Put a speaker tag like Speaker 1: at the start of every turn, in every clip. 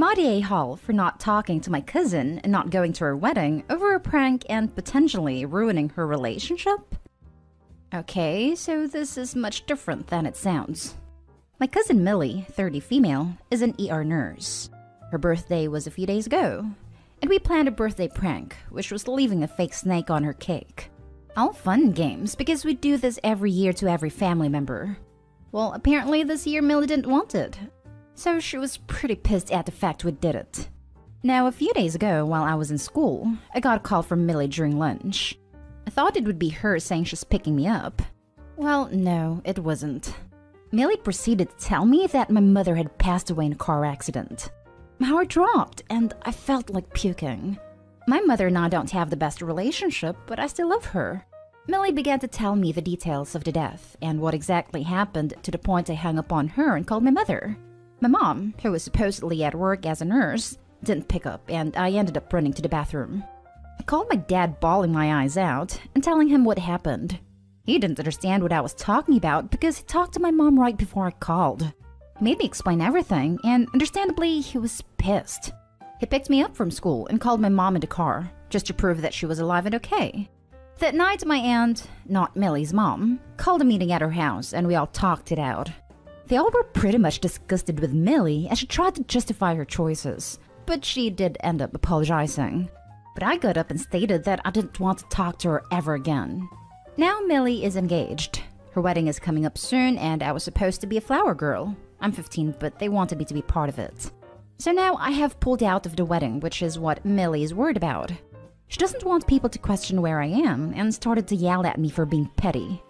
Speaker 1: Am I the a-hole for not talking to my cousin and not going to her wedding over a prank and potentially ruining her relationship? Okay, so this is much different than it sounds. My cousin Millie, 30 female, is an ER nurse. Her birthday was a few days ago, and we planned a birthday prank, which was leaving a fake snake on her cake. All fun and games, because we do this every year to every family member. Well, apparently this year Millie didn't want it, so she was pretty pissed at the fact we did it. Now, a few days ago, while I was in school, I got a call from Millie during lunch. I thought it would be her saying she's picking me up. Well, no, it wasn't. Millie proceeded to tell me that my mother had passed away in a car accident. My heart dropped, and I felt like puking. My mother and I don't have the best relationship, but I still love her. Millie began to tell me the details of the death and what exactly happened to the point I hung up on her and called my mother. My mom, who was supposedly at work as a nurse, didn't pick up, and I ended up running to the bathroom. I called my dad, bawling my eyes out and telling him what happened. He didn't understand what I was talking about because he talked to my mom right before I called. He made me explain everything, and understandably, he was pissed. He picked me up from school and called my mom in the car, just to prove that she was alive and okay. That night, my aunt, not Millie's mom, called a meeting at her house, and we all talked it out. They all were pretty much disgusted with Millie as she tried to justify her choices, but she did end up apologizing. But I got up and stated that I didn't want to talk to her ever again. Now Millie is engaged. Her wedding is coming up soon, and I was supposed to be a flower girl. I'm 15, but they wanted me to be part of it. So now I have pulled out of the wedding, which is what Millie is worried about. She doesn't want people to question where I am and started to yell at me for being petty.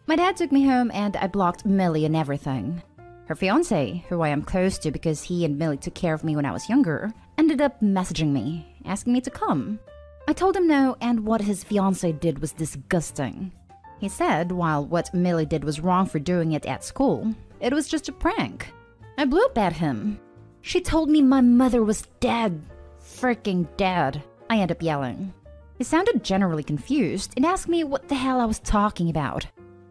Speaker 1: My dad took me home and I blocked Millie and everything. Her fiancé, who I am close to because he and Millie took care of me when I was younger, ended up messaging me, asking me to come. I told him no, and what his fiancé did was disgusting. He said while what Millie did was wrong for doing it at school, it was just a prank. I blew up at him. She told me my mother was dead. Freaking dead, I ended up yelling. He sounded generally confused and asked me what the hell I was talking about.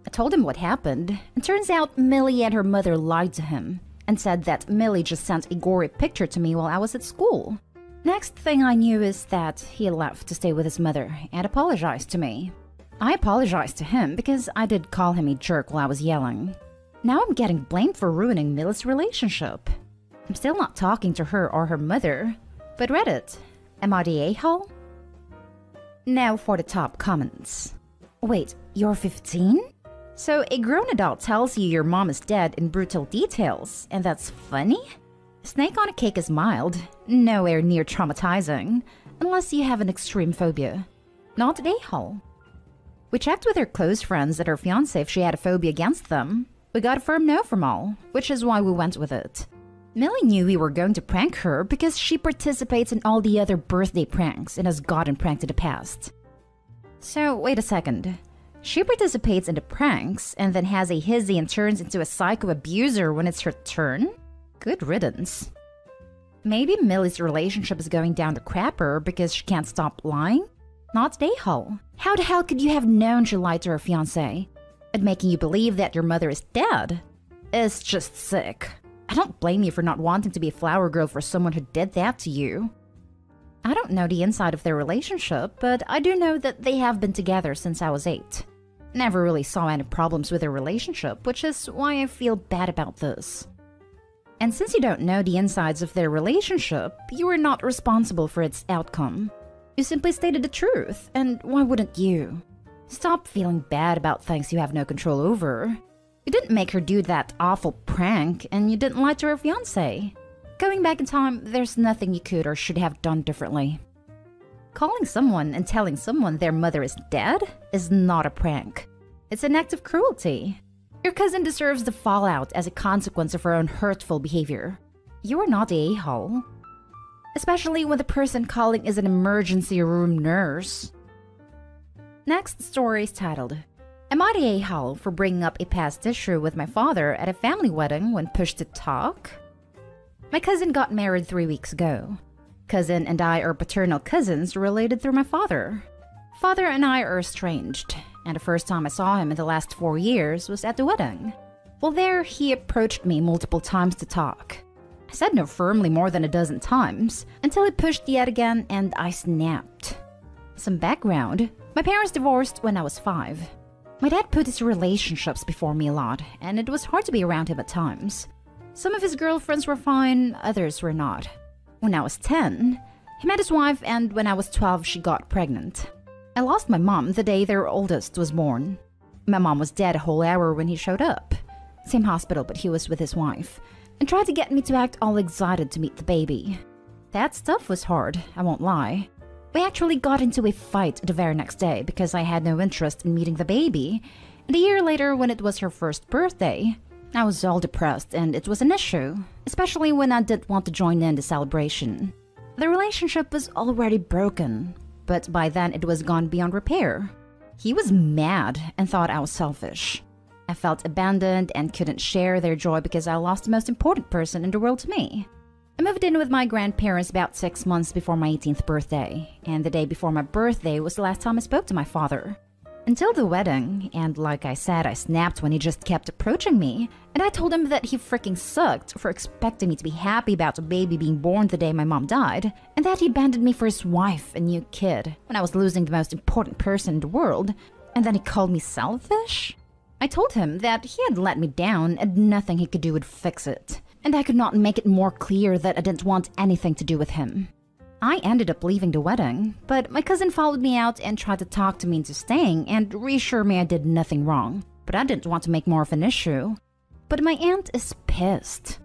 Speaker 1: I told him what happened, and turns out Millie and her mother lied to him and said that Millie just sent a gory picture to me while I was at school. Next thing I knew is that he left to stay with his mother and apologized to me. I apologized to him because I did call him a jerk while I was yelling. Now I'm getting blamed for ruining Millie's relationship. I'm still not talking to her or her mother, but Reddit, am I the a-hole? Now for the top comments. Wait, you're 15? So a grown adult tells you your mom is dead in brutal details, and that's funny? Snake on a cake is mild, nowhere near traumatizing, unless you have an extreme phobia. Not an a-hole. We checked with her close friends at her fiancé if she had a phobia against them. We got a firm no from all, which is why we went with it. Millie knew we were going to prank her because she participates in all the other birthday pranks and has gotten pranked in the past. So, wait a second. She participates in the pranks and then has a hizzy and turns into a psycho abuser when it's her turn? Good riddance. Maybe Millie's relationship is going down the crapper because she can't stop lying? Not the a-hole. How the hell could you have known she lied to her fiancé? And making you believe that your mother is dead? It's just sick. I don't blame you for not wanting to be a flower girl for someone who did that to you. I don't know the inside of their relationship, but I do know that they have been together since I was 8. Never really saw any problems with their relationship, which is why I feel bad about this. And since you don't know the insides of their relationship, you are not responsible for its outcome. You simply stated the truth, and why wouldn't you? Stop feeling bad about things you have no control over. You didn't make her do that awful prank, and you didn't lie to her fiancé. Going back in time, there's nothing you could or should have done differently. Calling someone and telling someone their mother is dead is not a prank. It's an act of cruelty. Your cousin deserves the fallout as a consequence of her own hurtful behavior. You are not the a-hole. Especially when the person calling is an emergency room nurse. Next story is titled, Am I the a-hole for bringing up a past issue with my father at a family wedding when pushed to talk? My cousin got married 3 weeks ago. Cousin and I are paternal cousins related through my father. Father and I are estranged, and the first time I saw him in the last 4 years was at the wedding. While there, he approached me multiple times to talk. I said no firmly more than a dozen times, until he pushed yet again and I snapped. Some background: my parents divorced when I was 5. My dad put his relationships before me a lot, and it was hard to be around him at times. Some of his girlfriends were fine, others were not. When I was 10, he met his wife, and when I was 12, she got pregnant. I lost my mom the day their oldest was born. My mom was dead a whole hour when he showed up. Same hospital, but he was with his wife, and tried to get me to act all excited to meet the baby. That stuff was hard, I won't lie. We actually got into a fight the very next day because I had no interest in meeting the baby, and a year later, when it was her first birthday, I was all depressed and it was an issue, especially when I didn't want to join in the celebration. The relationship was already broken, but by then it was gone beyond repair. He was mad and thought I was selfish. I felt abandoned and couldn't share their joy because I lost the most important person in the world to me. I moved in with my grandparents about 6 months before my 18th birthday, and the day before my birthday was the last time I spoke to my father. Until the wedding, and like I said, I snapped when he just kept approaching me, and I told him that he freaking sucked for expecting me to be happy about a baby being born the day my mom died, and that he abandoned me for his wife and new kid when I was losing the most important person in the world, and then he called me selfish? I told him that he had let me down and nothing he could do would fix it, and I could not make it more clear that I didn't want anything to do with him. I ended up leaving the wedding, but my cousin followed me out and tried to talk to me into staying and reassure me I did nothing wrong, but I didn't want to make more of an issue. But my aunt is pissed.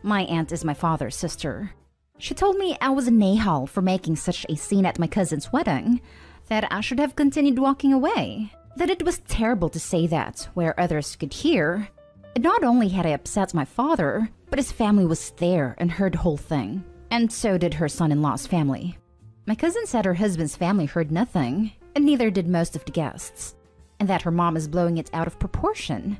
Speaker 1: My aunt is my father's sister. She told me I was an a-hole for making such a scene at my cousin's wedding, that I should have continued walking away, that it was terrible to say that where others could hear. And not only had I upset my father, but his family was there and heard the whole thing. And so did her son-in-law's family. My cousin said her husband's family heard nothing, and neither did most of the guests, and that her mom is blowing it out of proportion.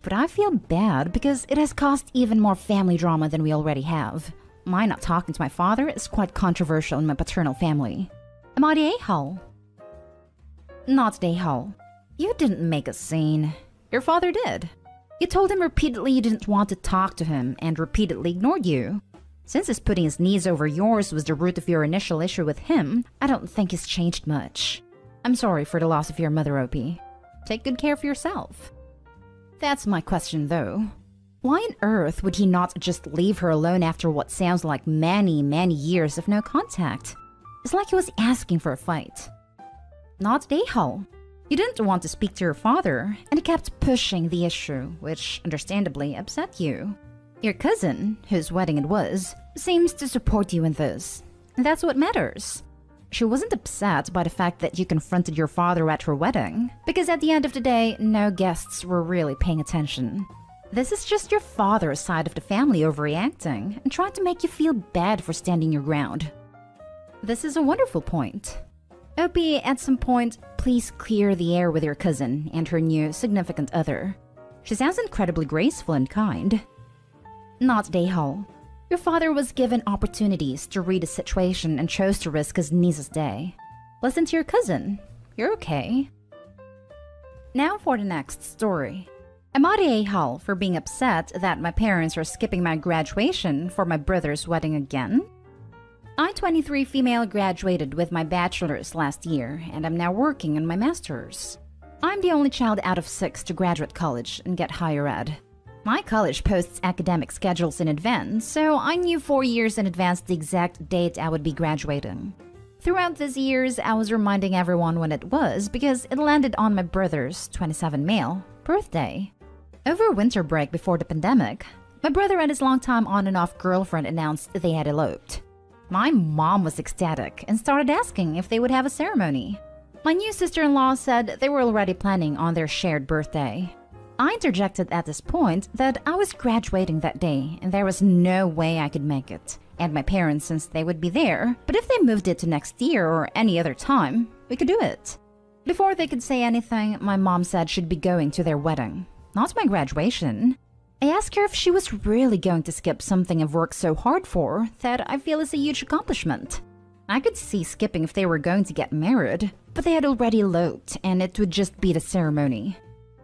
Speaker 1: But I feel bad because it has caused even more family drama than we already have. My not talking to my father is quite controversial in my paternal family. Am I the a-hole? Not the a-hole. You didn't make a scene. Your father did. You told him repeatedly you didn't want to talk to him and repeatedly ignored you. Since his putting his knees over yours was the root of your initial issue with him, I don't think he's changed much. I'm sorry for the loss of your mother, Opie. Take good care of yourself. That's my question, though. Why on earth would he not just leave her alone after what sounds like many, many years of no contact? It's like he was asking for a fight. Not a-hole. You didn't want to speak to your father, and he kept pushing the issue, which understandably upset you. Your cousin, whose wedding it was, seems to support you in this. And that's what matters. She wasn't upset by the fact that you confronted your father at her wedding, because at the end of the day, no guests were really paying attention. This is just your father's side of the family overreacting and trying to make you feel bad for standing your ground. This is a wonderful point. Opie, at some point, please clear the air with your cousin and her new significant other. She sounds incredibly graceful and kind. Not a-hole. Your father was given opportunities to read the situation and chose to risk his niece's day. Listen to your cousin. You're okay. Now for the next story. Am I the a-hole for being upset that my parents are skipping my graduation for my brother's wedding again? I, 23 female, graduated with my bachelor's last year, and I'm now working on my master's. I'm the only child out of 6 to graduate college and get higher ed. My college posts academic schedules in advance, so I knew 4 years in advance the exact date I would be graduating. Throughout these years, I was reminding everyone when it was because it landed on my brother's, 27 male, birthday. Over winter break before the pandemic, my brother and his longtime on and off girlfriend announced they had eloped. My mom was ecstatic and started asking if they would have a ceremony. My new sister-in-law said they were already planning on their shared birthday. I interjected at this point that I was graduating that day and there was no way I could make it, and my parents since they would be there, but if they moved it to next year or any other time, we could do it. Before they could say anything, my mom said she'd be going to their wedding, not my graduation. I asked her if she was really going to skip something I've worked so hard for that I feel is a huge accomplishment. I could see skipping if they were going to get married, but they had already eloped and it would just be the ceremony.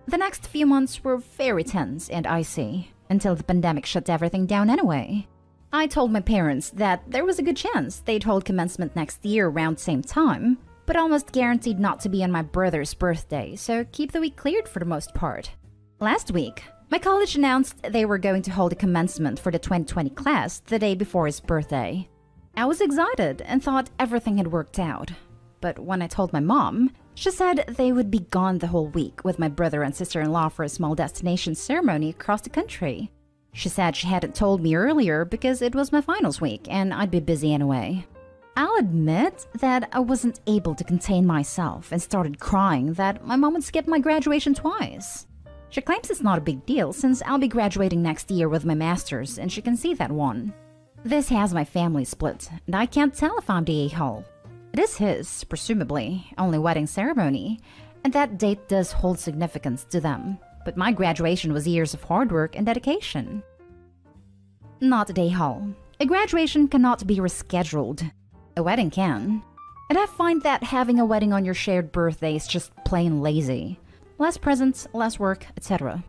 Speaker 1: The next few months were very tense and icy, until the pandemic shut everything down anyway. I told my parents that there was a good chance they'd hold commencement next year around the same time, but almost guaranteed not to be on my brother's birthday, so keep the week cleared for the most part. Last week, my college announced they were going to hold a commencement for the 2020 class the day before his birthday. I was excited and thought everything had worked out. But when I told my mom, she said they would be gone the whole week with my brother and sister-in-law for a small destination ceremony across the country. She said she hadn't told me earlier because it was my finals week and I'd be busy anyway. I'll admit that I wasn't able to contain myself and started crying that my mom had skipped my graduation twice. She claims it's not a big deal since I'll be graduating next year with my master's and she can see that one. This has my family split, and I can't tell if I'm the a-hole. It is his, presumably, only wedding ceremony, and that date does hold significance to them. But my graduation was years of hard work and dedication. Not a a-hole. A graduation cannot be rescheduled. A wedding can. And I find that having a wedding on your shared birthday is just plain lazy. Less presents, less work, etc.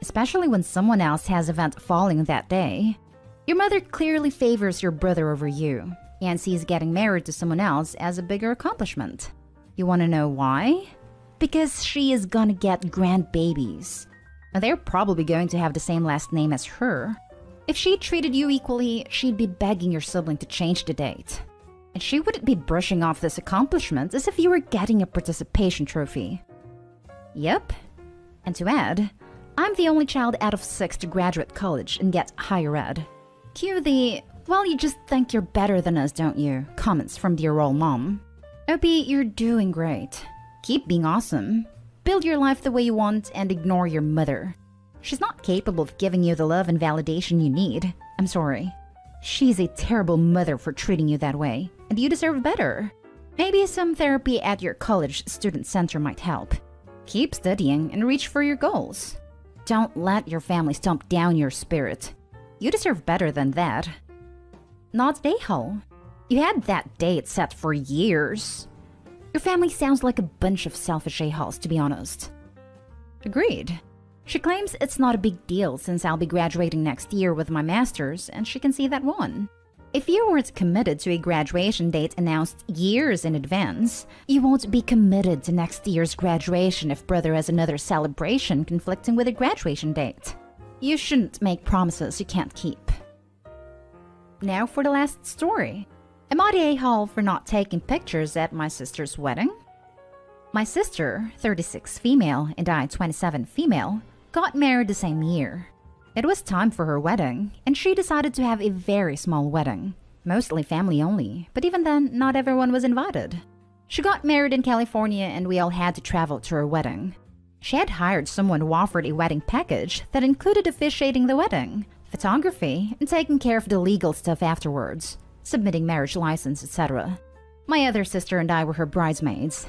Speaker 1: Especially when someone else has an event falling that day. Your mother clearly favors your brother over you, and sees getting married to someone else as a bigger accomplishment. You want to know why? Because she is gonna get grandbabies. And they're probably going to have the same last name as her. If she treated you equally, she'd be begging your sibling to change the date. And she wouldn't be brushing off this accomplishment as if you were getting a participation trophy. Yep. And to add, I'm the only child out of 6 to graduate college and get higher ed. Cue the, well, you just think you're better than us, don't you? Comments from dear old mom. OP, you're doing great. Keep being awesome. Build your life the way you want and ignore your mother. She's not capable of giving you the love and validation you need. I'm sorry. She's a terrible mother for treating you that way, and you deserve better. Maybe some therapy at your college student center might help. Keep studying and reach for your goals. Don't let your family stomp down your spirit. You deserve better than that. Not a-hole. You had that date set for years. Your family sounds like a bunch of selfish a-holes, to be honest. Agreed. She claims it's not a big deal since I'll be graduating next year with my master's, and she can see that one. If you weren't committed to a graduation date announced years in advance, you won't be committed to next year's graduation if brother has another celebration conflicting with a graduation date. You shouldn't make promises you can't keep. Now for the last story. Am I the a-hole for not taking pictures at my sister's wedding? My sister, 36 female, and I, 27 female, got married the same year. It was time for her wedding, and she decided to have a very small wedding. Mostly family only, but even then, not everyone was invited. She got married in California and we all had to travel to her wedding. She had hired someone who offered a wedding package that included officiating the wedding, photography, and taking care of the legal stuff afterwards, submitting marriage license, etc. My other sister and I were her bridesmaids.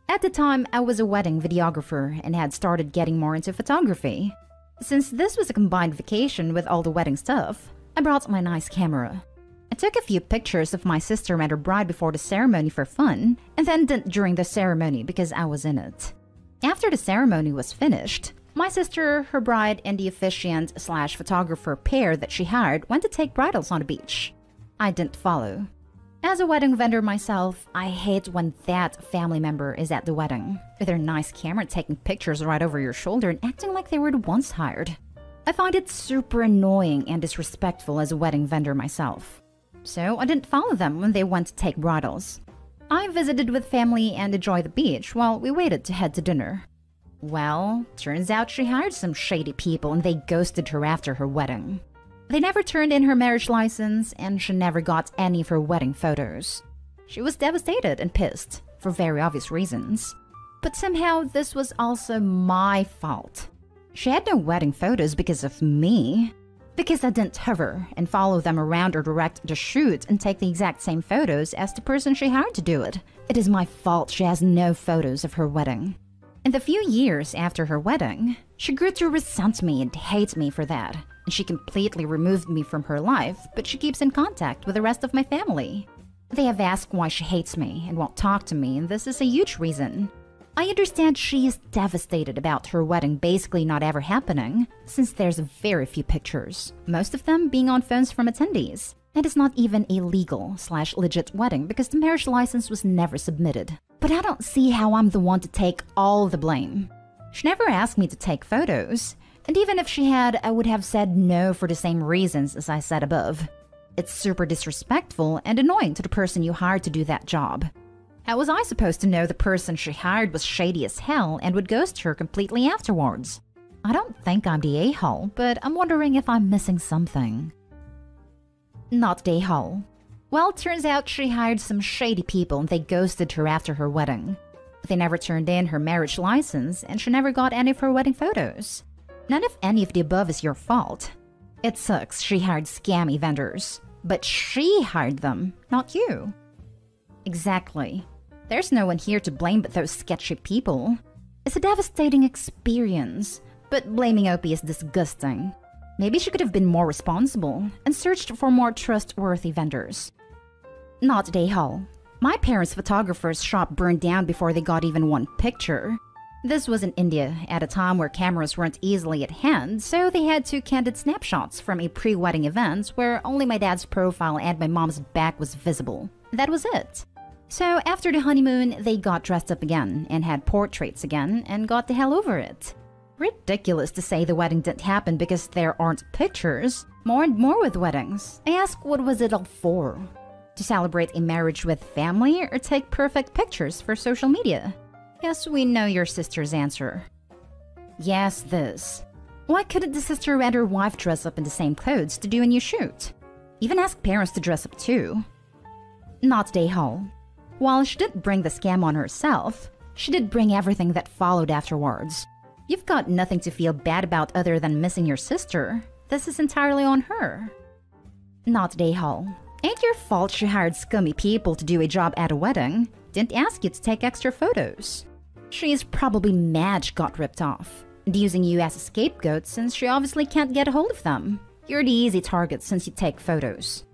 Speaker 1: At the time, I was a wedding videographer and had started getting more into photography. Since this was a combined vacation with all the wedding stuff, I brought my nice camera. I took a few pictures of my sister and her bride before the ceremony for fun, and then didn't during the ceremony because I was in it. After the ceremony was finished, my sister, her bride, and the officiant/photographer pair that she hired went to take bridals on the beach. I didn't follow. As a wedding vendor myself, I hate when that family member is at the wedding, with their nice camera taking pictures right over your shoulder and acting like they were the ones hired. I find it super annoying and disrespectful as a wedding vendor myself. So I didn't follow them when they went to take bridals. I visited with family and enjoyed the beach while we waited to head to dinner. Well, turns out she hired some shady people and they ghosted her after her wedding. They never turned in her marriage license and she never got any of her wedding photos. She was devastated and pissed, for very obvious reasons. But somehow this was also my fault. She had no wedding photos because of me. Because I didn't hover and follow them around or direct the shoot and take the exact same photos as the person she hired to do it. It is my fault she has no photos of her wedding. In the few years after her wedding, she grew to resent me and hate me for that. And she completely removed me from her life, but she keeps in contact with the rest of my family. They have asked why she hates me and won't talk to me, and this is a huge reason. I understand she is devastated about her wedding basically not ever happening, since there's very few pictures, most of them being on phones from attendees. And it's not even a legal/legit wedding because the marriage license was never submitted. But I don't see how I'm the one to take all the blame. She never asked me to take photos, and even if she had, I would have said no for the same reasons as I said above. It's super disrespectful and annoying to the person you hired to do that job. How was I supposed to know the person she hired was shady as hell and would ghost her completely afterwards? I don't think I'm the a-hole, but I'm wondering if I'm missing something. Not the a-hole. Well, turns out she hired some shady people and they ghosted her after her wedding. They never turned in her marriage license and she never got any of her wedding photos. None of any of the above is your fault. It sucks she hired scammy vendors, but she hired them, not you. Exactly. There's no one here to blame but those sketchy people. It's a devastating experience, but blaming Opie is disgusting. Maybe she could have been more responsible and searched for more trustworthy vendors. Not a-hole. My parents' photographer's shop burned down before they got even one picture. This was in India at a time where cameras weren't easily at hand, so they had 2 candid snapshots from a pre-wedding event where only my dad's profile and my mom's back was visible. That was it. So after the honeymoon, they got dressed up again and had portraits again and got the hell over it. Ridiculous to say the wedding didn't happen because there aren't pictures. More and more with weddings. I ask, what was it all for? To celebrate a marriage with family or take perfect pictures for social media? Yes, we know your sister's answer. Yes, this. Why couldn't the sister and her wife dress up in the same clothes to do a new shoot? Even ask parents to dress up too. Not a-hole. While she didn't bring the scam on herself, she did bring everything that followed afterwards. You've got nothing to feel bad about other than missing your sister. This is entirely on her. Not a-hole. Ain't your fault she hired scummy people to do a job at a wedding. Didn't ask you to take extra photos. She is probably mad she got ripped off, and using you as a scapegoat since she obviously can't get a hold of them. You're the easy target since you take photos.